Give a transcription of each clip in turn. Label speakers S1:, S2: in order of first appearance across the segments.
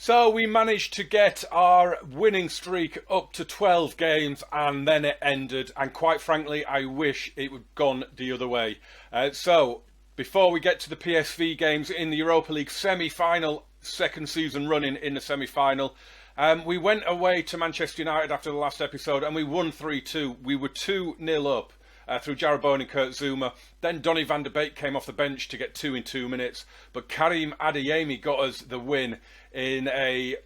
S1: So we managed to get our winning streak up to 12 games, and then it ended. And quite frankly, I wish it would have gone the other way. So before we get to the PSV games in the Europa League semi-final, second season running in the semi-final, we went away to Manchester United after the last episode, and we won 3-2. We were 2-0 up. Through Jarrod Bowen and Kurt Zouma. Then Donny van der Beek came off the bench to get 2 in 2 minutes. But Karim Adeyemi got us the win in a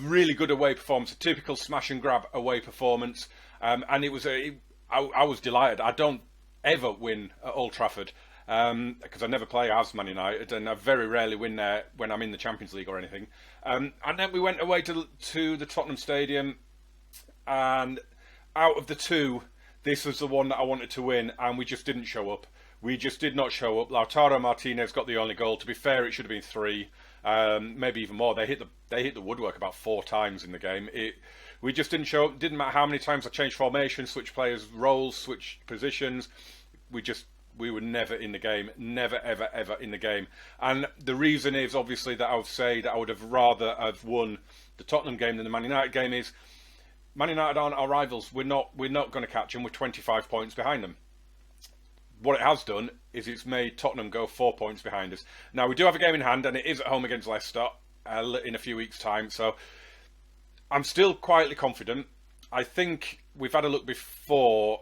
S1: really good away performance, a typical smash and grab away performance. And it was I was delighted. I don't ever win at Old Trafford because I never play as Man United, and I very rarely win there when I'm in the Champions League or anything. And then we went away to the Tottenham Stadium, and out of the two, this was the one that I wanted to win, and we just didn't show up. We just did not show up. Lautaro Martinez got the only goal. To be fair, it should have been 3, maybe even more. They hit the woodwork about 4 times in the game. We just didn't show up. Didn't matter how many times I changed formation, switched players' roles, switched positions. We were never in the game. Never, ever, ever in the game. And the reason is obviously that I would say that I would have rather have won the Tottenham game than the Man United game is. Man United aren't our rivals. We're not going to catch them. We're 25 points behind them. What it has done is it's made Tottenham go 4 points behind us. Now, we do have a game in hand, and it is at home against Leicester in a few weeks' time. So I'm still quietly confident. I think we've had a look before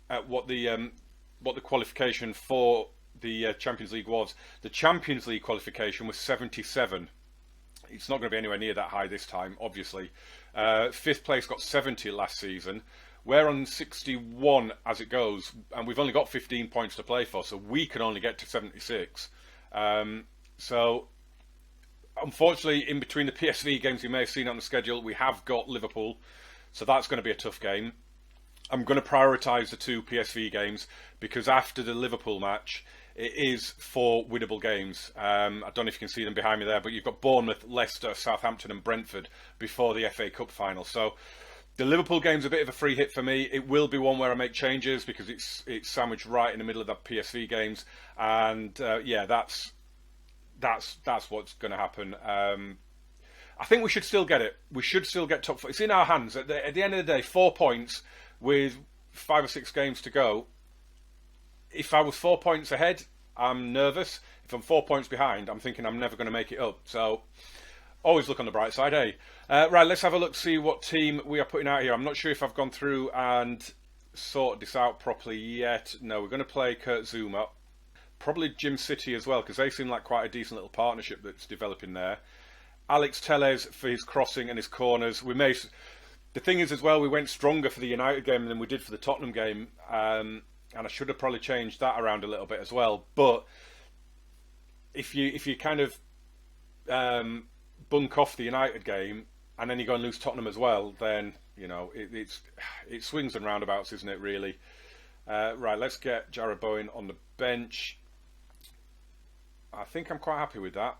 S1: at what the qualification for the Champions League was. The Champions League qualification was 77. It's not going to be anywhere near that high this time, obviously. 5th place got 70 last season. We're on 61 as it goes, and we've only got 15 points to play for, so we can only get to 76. So, unfortunately, in between the PSV games you may have seen on the schedule, we have got Liverpool, so that's going to be a tough game. I'm going to prioritise the 2 PSV games, because after the Liverpool match, it is 4 winnable games. I don't know if you can see them behind me there, but you've got Bournemouth, Leicester, Southampton and Brentford before the FA Cup final. So the Liverpool game's a bit of a free hit for me. It will be one where I make changes because it's sandwiched right in the middle of the PSV games. And yeah, that's what's going to happen. I think we should still get it. We should still get top 4. It's in our hands. At the end of the day, 4 points with 5 or 6 games to go. If I was 4 points ahead, I'm nervous. If I'm 4 points behind, I'm thinking I'm never going to make it up. So, always look on the bright side, eh? Right, let's have a look, see what team we are putting out here. I'm not sure if I've gone through and sorted this out properly yet. No, we're going to play Kurt Zouma. Probably Jim City as well, because they seem like quite a decent little partnership that's developing there. Alex Telles for his crossing and his corners. The thing is as well, we went stronger for the United game than we did for the Tottenham game. And I should have probably changed that around a little bit as well. But if you kind of bunk off the United game and then you go and lose Tottenham as well, then you know it swings and roundabouts, isn't it? Really. Right, let's get Jarrod Bowen on the bench. I think I'm quite happy with that.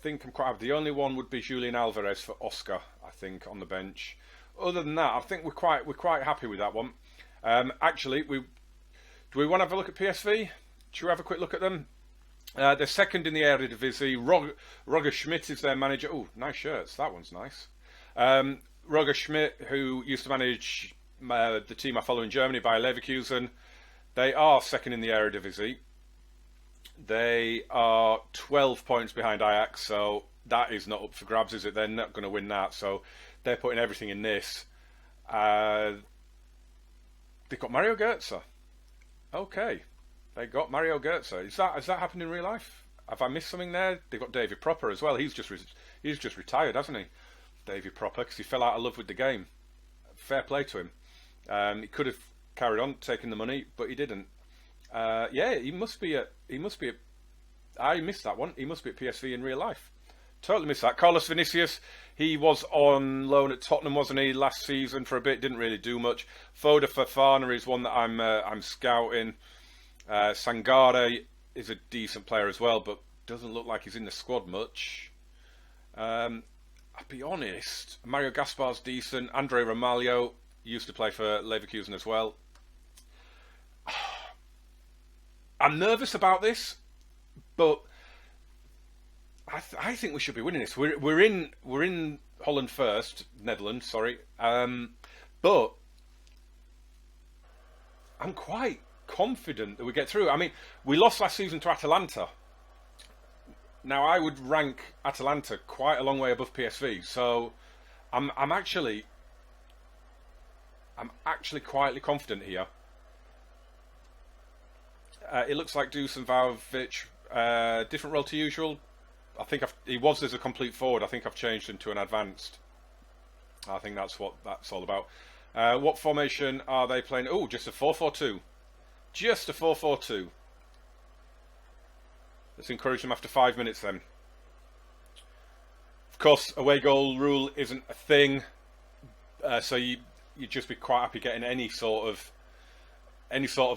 S1: The only one would be Julian Alvarez for Oscar, I think, on the bench. Other than that, I think we're quite happy with that one. Actually, do we want to have a look at PSV? Should we have a quick look at them? They're second in the Eredivisie. Roger Schmidt is their manager. Oh, nice shirts. That one's nice. Roger Schmidt, who used to manage the team I follow in Germany, Bayer Leverkusen. They are second in the Eredivisie. They are 12 points behind Ajax, so that is not up for grabs, is it? They're not going to win that, so they're putting everything in this. They've got Mario Götze. Okay, they got Mario Götze. Has that happened in real life? Have I missed something there? They've got David Propper as well. He's just retired, hasn't he? David Propper, because he fell out of love with the game. Fair play to him. He could have carried on taking the money, but he didn't. Yeah, he must be at. I missed that one. He must be at PSV in real life. Totally missed that. Carlos Vinicius, he was on loan at Tottenham, wasn't he, last season for a bit? Didn't really do much. Foda Fofana is one that I'm scouting. Sangare is a decent player as well, but doesn't look like he's in the squad much. I'll be honest. Mario Gaspar's decent. Andre Ramalho used to play for Leverkusen as well. I'm nervous about this, but I think we should be winning this. We're in Holland first, Netherlands, sorry. But I'm quite confident that we get through. I mean, we lost last season to Atalanta. Now I would rank Atalanta quite a long way above PSV, so I'm actually quietly confident here. It looks like Dusan Vlahovic, different role to usual. I think he was as a complete forward. I think I've changed him to an advanced. I think that's what that's all about. What formation are they playing? Oh, just a 4-4-2. Just a 4-4-2. Let's encourage them after 5 minutes then. Of course, away goal rule isn't a thing, so you'd just be quite happy getting any sort of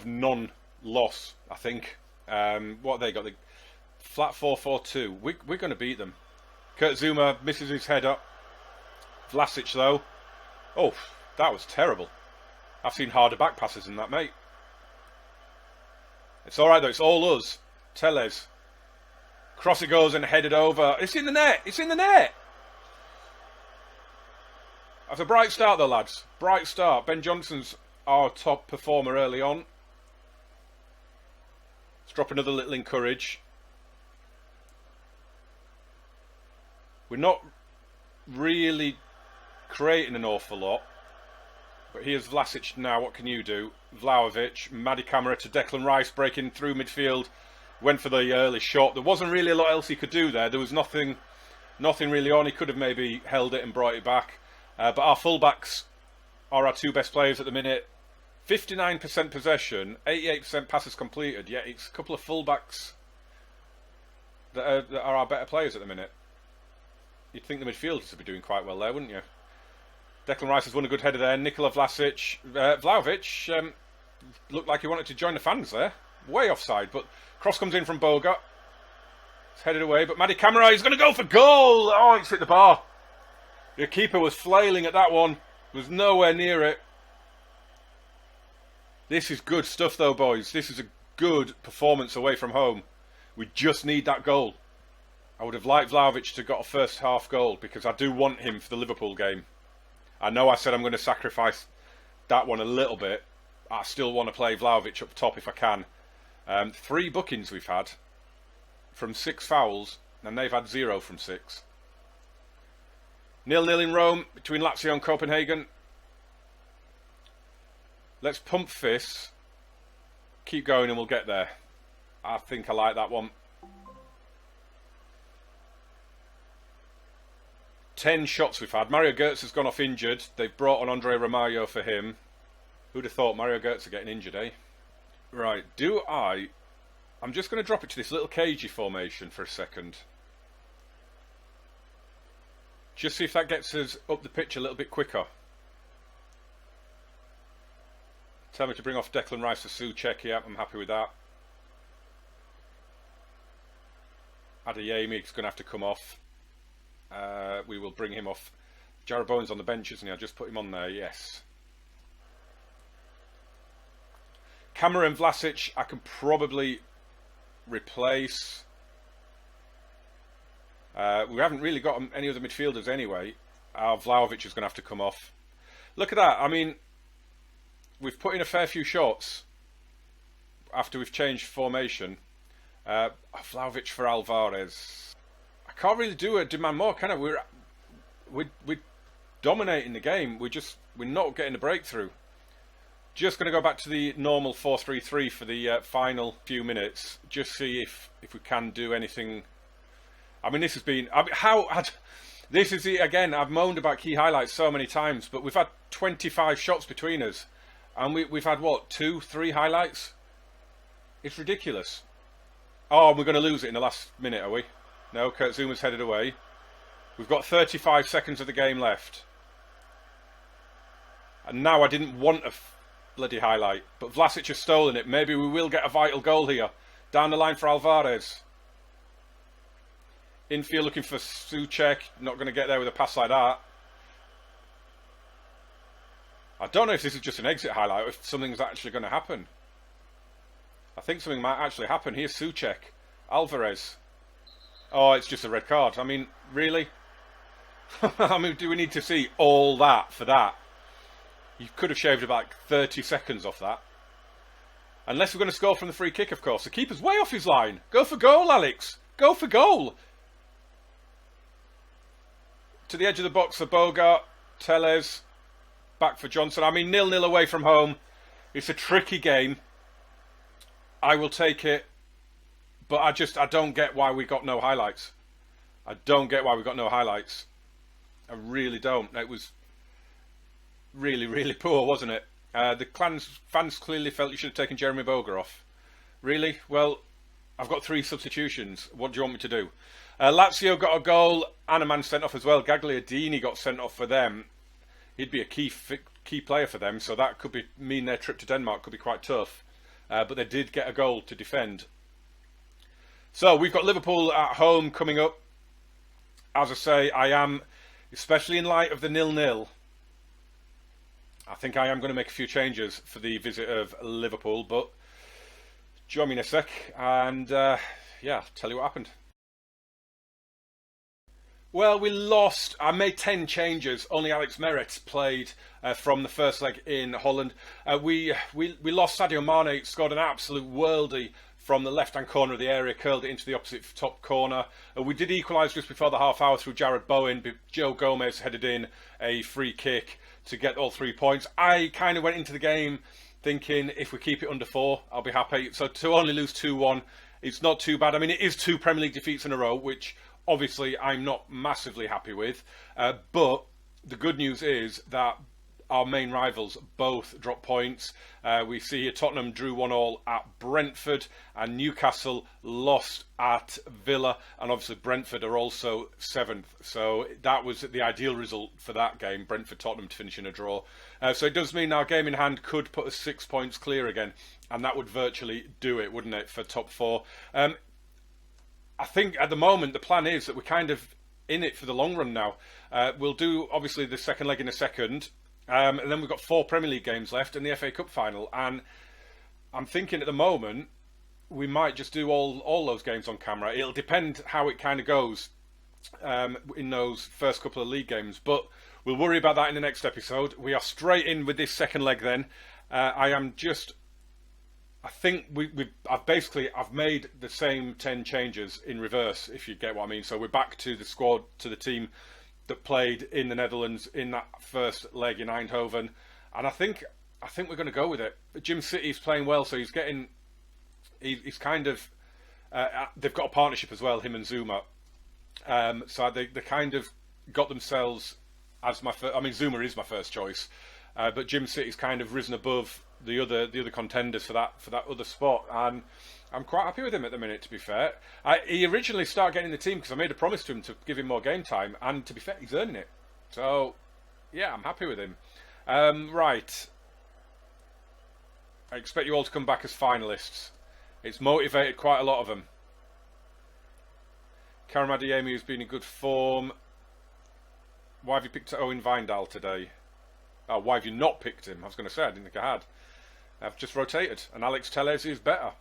S1: non-loss. I think. What have they got? The flat 4-4-2. We're going to beat them. Kurt Zouma misses his head up. Vlasic though. Oh, that was terrible. I've seen harder back passes than that, mate. It's all right though. It's all us. Tellez. Cross it goes and headed over. It's in the net. It's in the net. That's a bright start though, lads. Bright start. Ben Johnson's our top performer early on. Let's drop another little encourage. We're not really creating an awful lot. But here's Vlasic now. What can you do? Vlahovic, Madi Camara to Declan Rice breaking through midfield. Went for the early shot. There wasn't really a lot else he could do there. There was nothing really on. He could have maybe held it and brought it back. But our fullbacks are our two best players at the minute. 59% possession, 88% passes completed. Yet it's a couple of fullbacks that are our better players at the minute. You'd think the midfielders would be doing quite well there, wouldn't you? Declan Rice has won a good header there. Nikola Vlasic. Vlahovic looked like he wanted to join the fans there. Way offside, but cross comes in from Boga. It's headed away, but Madi Camara is going to go for goal. Oh, it's hit the bar. The keeper was flailing at that one. Was nowhere near it. This is good stuff though, boys. This is a good performance away from home. We just need that goal. I would have liked Vlahovic to have got a first half goal because I do want him for the Liverpool game. I know I said I'm going to sacrifice that one a little bit. I still want to play Vlahovic up top if I can. 3 bookings we've had from 6 fouls, and they've had 0 from 6. 0-0 in Rome between Lazio and Copenhagen. Let's pump fists. Keep going and we'll get there. I think I like that one. 10 shots we've had. Mario Götze has gone off injured. They've brought on Andre Romario for him. Who'd have thought Mario Götze getting injured, eh? Right, I'm just going to drop it to this little cagey formation for a second. Just see if that gets us up the pitch a little bit quicker. Tell me to bring off Declan Rice for Souček. Yeah, I'm happy with that. Adeyemi's going to have to come off. We will bring him off. Jarrod Bowen's on the bench, isn't he? I'll just put him on there, yes. Camara and Vlasic, I can probably replace. We haven't really got any other midfielders anyway. Vlahovic is going to have to come off. Look at that. I mean, we've put in a fair few shots after we've changed formation. Vlahovic for Alvarez. I can't really demand more, can I? We're dominating the game. We're not getting a breakthrough. Just going to go back to the normal 4-3-3 for the final few minutes. Just see if we can do anything. I mean, this has been... this is the... Again, I've moaned about key highlights so many times, but we've had 25 shots between us. And we've had, what, 2-3 highlights? It's ridiculous. Oh, we're going to lose it in the last minute, are we? No, Kurt Zouma's headed away. We've got 35 seconds of the game left. And now I didn't want a bloody highlight, but Vlasic has stolen it. Maybe we will get a vital goal here. Down the line for Alvarez. Infield looking for Souček. Not going to get there with a pass like that. I don't know if this is just an exit highlight or if something's actually going to happen. I think something might actually happen. Here's Souček. Alvarez. Oh, it's just a red card. I mean, really? I mean, do we need to see all that for that? You could have shaved about 30 seconds off that. Unless we're going to score from the free kick, of course. The keeper's way off his line. Go for goal, Alex. Go for goal. To the edge of the box for Bogart. Tellez. Back for Johnson. I mean, 0-0 away from home. It's a tricky game. I will take it. But I don't get why we got no highlights. I don't get why we got no highlights. I really don't. It was really, really poor, wasn't it? The fans clearly felt you should have taken Jeremy Boga off. Really? Well, I've got 3 substitutions. What do you want me to do? Lazio got a goal and a man sent off as well. Gagliardini got sent off for them. He'd be a key player for them, so that could mean their trip to Denmark could be quite tough. But they did get a goal to defend. So we've got Liverpool at home coming up. As I say, I am, especially in light of the 0-0, I think I am going to make a few changes for the visit of Liverpool, but join me in a sec and yeah, I'll tell you what happened. Well, we lost. I made 10 changes. Only Alex Meret played from the first leg in Holland. We lost. Sadio Mane scored an absolute worldie from the left-hand corner of the area, curled it into the opposite top corner. We did equalise just before the half hour through Jared Bowen. Joe Gomez headed in a free kick to get all 3 points. I kind of went into the game thinking if we keep it under 4, I'll be happy. So to only lose 2-1, it's not too bad. I mean, it is 2 Premier League defeats in a row, which obviously I'm not massively happy with. But the good news is that our main rivals both dropped points. We see here Tottenham drew 1-1 at Brentford and Newcastle lost at Villa, and obviously Brentford are also 7th, so that was the ideal result for that game, Brentford-Tottenham to finish in a draw. So it does mean our game in hand could put us 6 points clear again, and that would virtually do it, wouldn't it, for top 4. I think at the moment the plan is that we're kind of in it for the long run now. We'll do obviously the second leg in a second. And then we've got 4 Premier League games left and the FA Cup final, and I'm thinking at the moment we might just do all those games on camera. It'll depend how it kind of goes in those first couple of league games, but we'll worry about that in the next episode. We are straight in with this second leg then. I think I've made the same 10 changes in reverse, if you get what I mean. So we're back to the squad, to the team that played in the Netherlands in that first leg in Eindhoven, and I think we're going to go with it. Jim City's playing well, so he's kind of they've got a partnership as well, him and Zuma. So they kind of got themselves as my first. I mean, Zuma is my first choice, but Jim City's kind of risen above the other contenders for that other spot, and I'm quite happy with him at the minute, to be fair. He originally started getting in the team because I made a promise to him to give him more game time, and to be fair, he's earning it. So, yeah, I'm happy with him. Right. I expect you all to come back as finalists. It's motivated quite a lot of them. Karim Adeyemi has been in good form. Why have you picked Owen Wijndal today? Oh, why have you not picked him? I was going to say, I didn't think I had. I've just rotated, and Alex Tellez is better.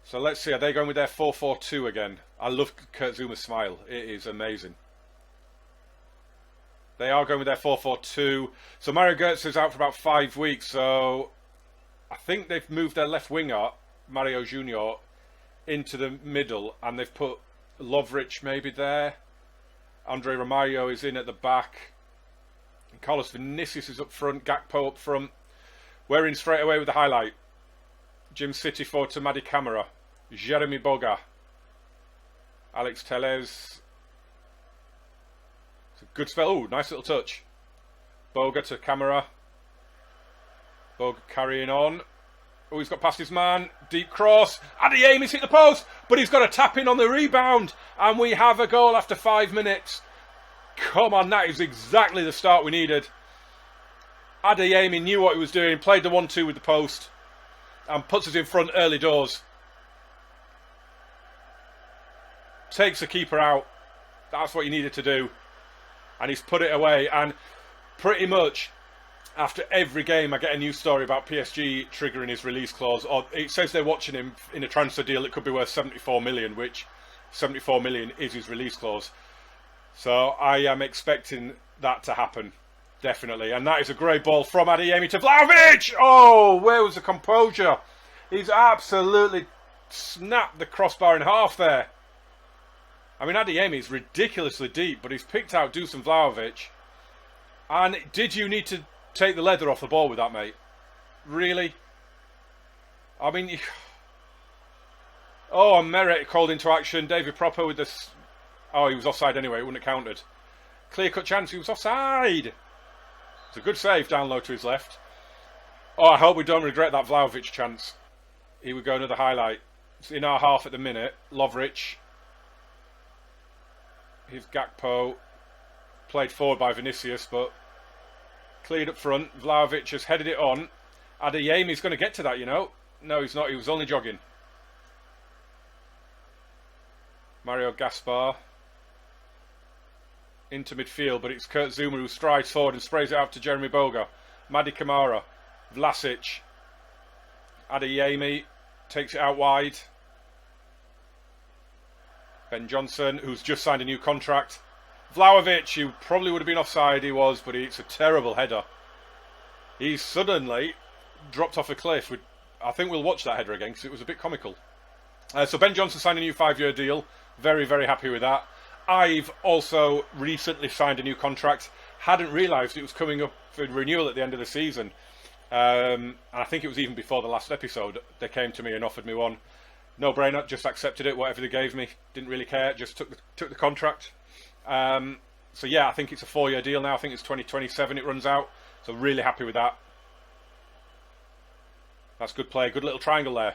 S1: So let's see, are they going with their 4-4-2 again? I love Kurt Zuma's smile. It is amazing. They are going with their 4-4-2. So Mario Götze is out for about 5 weeks. So I think they've moved their left winger, Mario Junior, into the middle. And they've put Lovric maybe there. Andre Romario is in at the back. And Carlos Vinicius is up front. Gakpo up front. We're in straight away with the highlight. Jim City forward to Madi Camara. Jeremy Boga. Alex Tellez. It's a good spell. Oh, nice little touch. Boga to Camara. Boga carrying on. Oh, he's got past his man. Deep cross. Adeyemi's hit the post, but he's got a tap in on the rebound. And we have a goal after 5 minutes. Come on, that is exactly the start we needed. Adeyemi knew what he was doing, played the 1-2 with the post, and puts us in front early doors. Takes the keeper out. That's what he needed to do. And he's put it away. And pretty much After every game, I get a news story about PSG triggering his release clause, or it says they're watching him in a transfer deal that could be worth 74 million, which 74 million is his release clause. So I am expecting that to happen, definitely. And that is a great ball from Adeyemi to Vlahovic. Oh, where was the composure? He's absolutely snapped the crossbar in half there. I mean, Adeyemi is ridiculously deep, but he's picked out Dusan Vlahovic. And did you need to take the leather off the ball with that, mate? Really? I mean... Oh, and Meret called into action. David Proper with this... Oh, he was offside anyway. It wouldn't have counted. Clear-cut chance. He was offside. It's a good save down low to his left. Oh, I hope we don't regret that Vlahovic chance. Here we go, another highlight. It's in our half at the minute. Lovric. Here's Gakpo. Played forward by Vinicius, but cleared up front. Vlahovic has headed it on. Adeyemi's going to get to that, you know. No, he's not. He was only jogging. Mario Gaspar. Into midfield, but it's Kurt Zouma who strides forward and sprays it out to Jeremy Boga. Mady Camara. Vlasic. Adeyemi takes it out wide. Ben Johnson, who's just signed a new contract. Vlahovic, who probably would have been offside, he was, but it's a terrible header. He suddenly dropped off a cliff. I think we'll watch that header again because it was a bit comical. So Ben Johnson signed a new 5-year deal. Very, very happy with that. I've also recently signed a new contract. Hadn't realised it was coming up for renewal at the end of the season. And I think it was even before the last episode. They came to me and offered me one. No brainer, just accepted it, whatever they gave me. Didn't really care, just took the contract. So yeah, I think it's a 4-year deal now. I think it's 2027 it runs out. So really happy with that. That's good play, good little triangle there.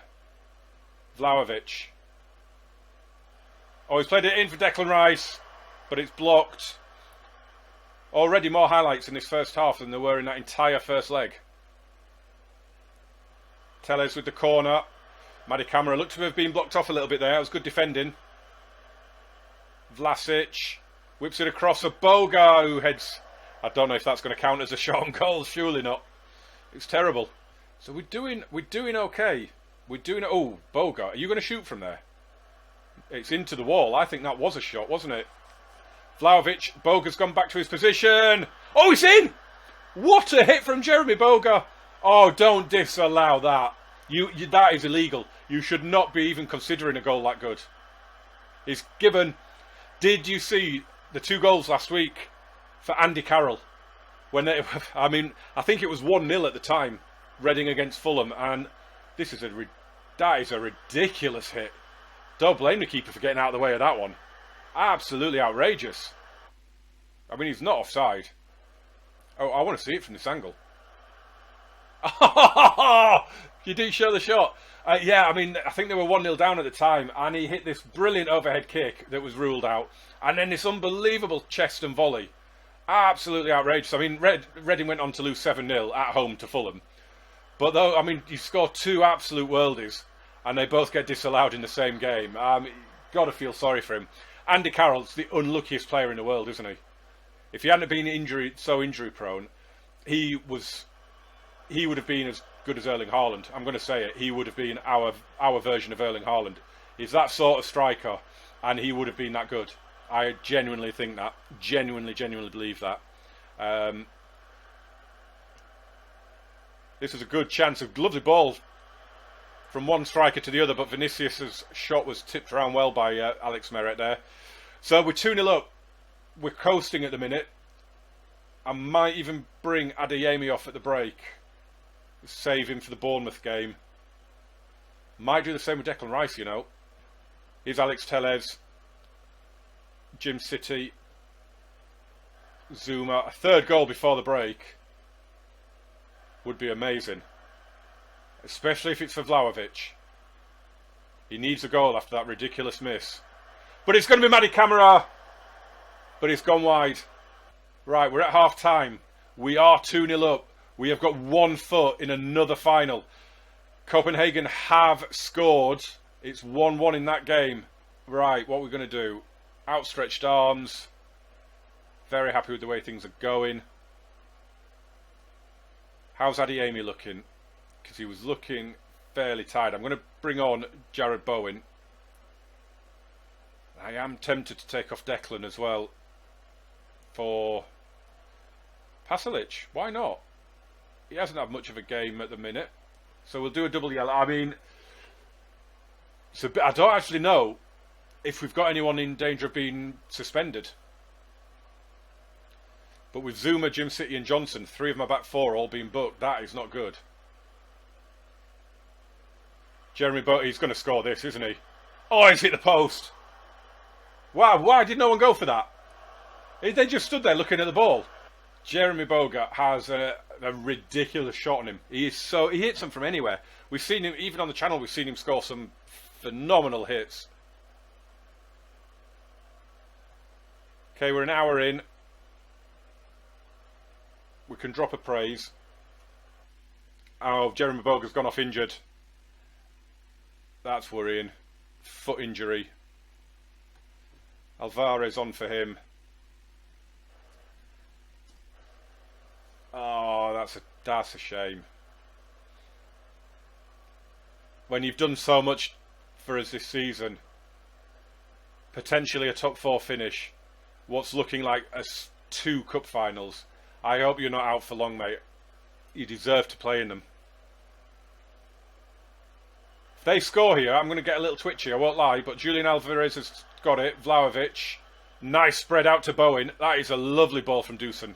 S1: Vlahovic. Oh, he's played it in for Declan Rice, but it's blocked. Already more highlights in this first half than there were in that entire first leg. Tellez with the corner. Mady Camara looked to have been blocked off a little bit there. It was good defending. Vlasic whips it across a Boga who heads... I don't know if that's going to count as a shot on goal. Surely not. It's terrible. So we're doing okay. We're doing... Oh, Boga. Are you going to shoot from there? It's into the wall. I think that was a shot, wasn't it? Vlahovic. Boga's gone back to his position. Oh, it's in! What a hit from Jeremy Boga. Oh, don't disallow that. That is illegal. You should not be even considering a goal that good. He's given... Did you see the 2 goals last week for Andy Carroll? When they, I mean, I think it was 1-0 at the time, Reading against Fulham, and that is a ridiculous hit. Don't blame the keeper for getting out of the way of that one. Absolutely outrageous. I mean, he's not offside. Oh, I want to see it from this angle. You didn't show the shot. Yeah, I mean, I think they were 1-0 down at the time, and he hit this brilliant overhead kick that was ruled out, and then this unbelievable chest and volley. Absolutely outrageous. I mean, Reading went on to lose 7-0 at home to Fulham. But though, I mean, you score 2 absolute worldies, and they both get disallowed in the same game. Got to feel sorry for him. Andy Carroll's the unluckiest player in the world, isn't he? If he hadn't been so injury prone, he would have been as good as Erling Haaland. I'm going to say it. He would have been our version of Erling Haaland. He's that sort of striker, and he would have been that good. I genuinely think that. Genuinely believe that. This was a good chance. A lovely ball from one striker to the other, but Vinicius' shot was tipped around well by Alex Meret there. So we're 2-0 up. We're coasting at the minute. I might even bring Adeyemi off at the break. Save him for the Bournemouth game. Might do the same with Declan Rice, you know. Here's Alex Tellez. Jim City. Zouma. A 3rd goal before the break would be amazing. Especially if it's for Vlahovic. He needs a goal after that ridiculous miss. But it's going to be Mady Camara. But it's gone wide. Right, we're at half time. We are 2-0 up. We have got 1 foot in another final. Copenhagen have scored. It's 1-1 in that game. Right, what we're going to do. Outstretched arms. Very happy with the way things are going. How's Adeyemi looking? Because he was looking fairly tired. I'm going to bring on Jared Bowen. I am tempted to take off Declan as well for Pasalic. Why not? He hasn't had much of a game at the minute. So we'll do a double yellow. I mean, I don't actually know if we've got anyone in danger of being suspended. But with Zuma, Jim City and Johnson, 3 of my back 4 all being booked, that is not good. Jeremy Bowen, he's going to score this, isn't he? Oh, he's hit the post. Wow, why did no one go for that? They just stood there looking at the ball. Jeremy Boga has a ridiculous shot on him. He hits them from anywhere. We've seen him, even on the channel, we've seen him score some phenomenal hits. Okay, we're an hour in. We can drop a praise. Oh, Jeremy Boga's gone off injured. That's worrying. Foot injury. Alvarez on for him. Oh, that's a shame. When you've done so much for us this season, potentially a top 4 finish, what's looking like 2 cup finals. I hope you're not out for long, mate. You deserve to play in them. If they score here, I'm going to get a little twitchy, I won't lie, but Julian Alvarez has got it. Vlahovic. Nice spread out to Bowen. That is a lovely ball from Doosan.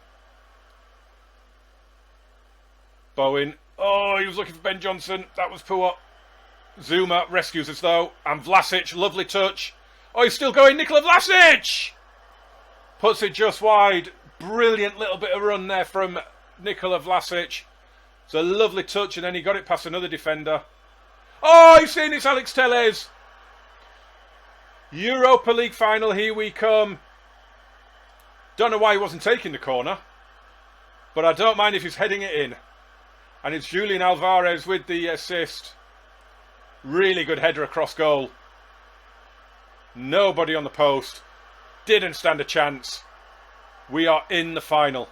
S1: Bowen. Oh, he was looking for Ben Johnson. That was poor. Zuma rescues us though. And Vlasic, lovely touch. Oh, he's still going. Nikola Vlasic! Puts it just wide. Brilliant little bit of run there from Nikola Vlasic. It's a lovely touch, and then he got it past another defender. Oh, he's seen it's Alex Telles. Europa League final, here we come. Don't know why he wasn't taking the corner, but I don't mind if he's heading it in. And it's Julian Alvarez with the assist. Really good header across goal. Nobody on the post. Didn't stand a chance. We are in the final.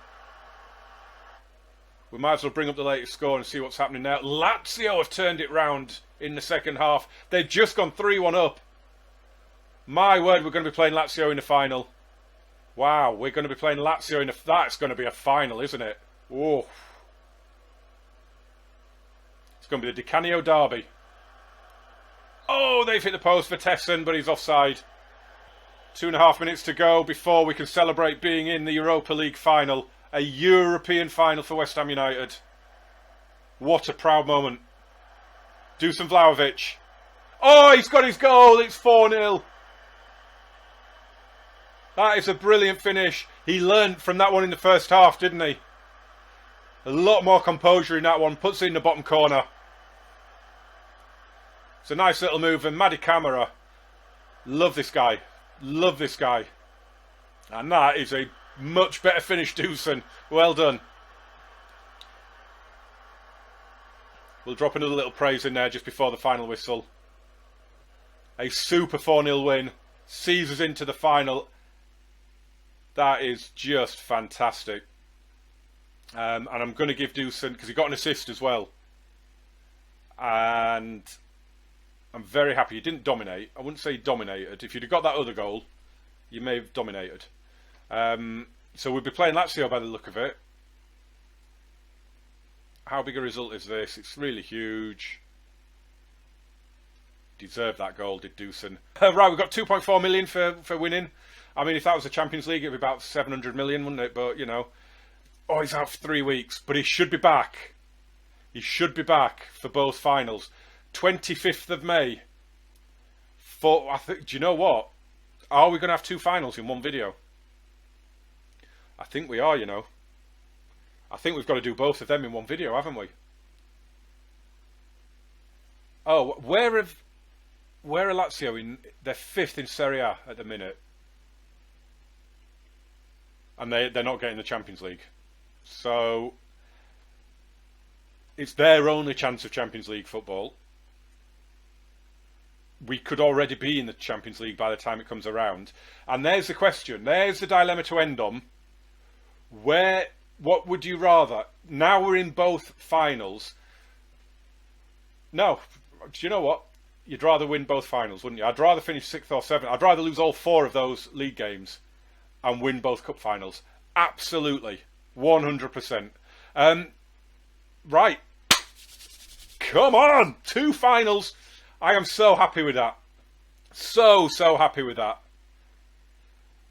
S1: We might as well bring up the latest score and see what's happening now. Lazio have turned it round in the second half. They've just gone 3-1 up. My word, we're going to be playing Lazio in the final. Wow, we're going to be playing Lazio in the... That's going to be a final, isn't it? Oh. It's going to be the Di Canio derby. Oh, they've hit the post for Tesson, but he's offside. 2.5 minutes to go before we can celebrate being in the Europa League final. A European final for West Ham United. What a proud moment. Dusan Vlahovic. Oh, he's got his goal. It's 4-0. That is a brilliant finish. He learned from that one in the first half, didn't he? A lot more composure in that one. Puts it in the bottom corner. It's a nice little move. And Madi Camara. Love this guy. Love this guy. And that is a much better finish, Doosan. Well done. We'll drop another little praise in there just before the final whistle. A super 4-0 win. Sees us into the final. That is just fantastic. And I'm going to give Doosan, because he got an assist as well. And I'm very happy. He didn't dominate. I wouldn't say he dominated. If you'd have got that other goal, you may have dominated. So we'll be playing Lazio by the look of it. How big a result is this? It's really huge. Deserved that goal, did Doosan. Right, we've got 2.4 million for winning. I mean, if that was the Champions League, it'd be about 700 million, wouldn't it? But, you know. Oh, he's out for 3 weeks. But he should be back. He should be back for both finals. 25th of May. Do you know what? Are we going to have 2 finals in one video? I think we are, you know. I think we've got to do both of them in one video, haven't we? Oh, where are Lazio in? They're 5th in Serie A at the minute. And they're not getting the Champions League. So it's their only chance of Champions League football. We could already be in the Champions League by the time it comes around. And there's the question. There's the dilemma to end on. Where What would you rather? Now we're in both finals. No, do you know what? You'd rather win both finals, wouldn't you? I'd rather finish 6th or 7th. I'd rather lose all 4 of those league games and win both cup finals. Absolutely. 100%. Right. Come on! 2 finals. I am so happy with that. So happy with that.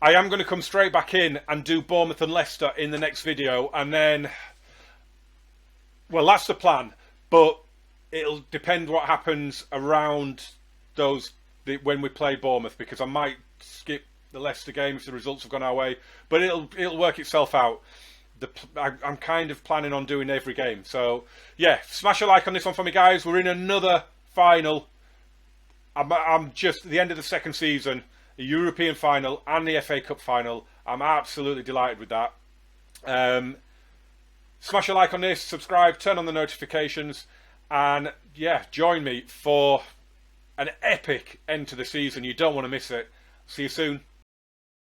S1: I am going to come straight back in and do Bournemouth and Leicester in the next video. And then, well, that's the plan. But it'll depend what happens around those when we play Bournemouth, because I might skip the Leicester game if the results have gone our way. But it'll work itself out. I'm kind of planning on doing every game. So, yeah, smash a like on this one for me, guys. We're in another final. I'm just at the end of the 2nd season, the European final and the FA Cup final. I'm absolutely delighted with that. Smash a like on this, subscribe, turn on the notifications, and yeah, join me for an epic end to the season. You don't want to miss it. See you soon.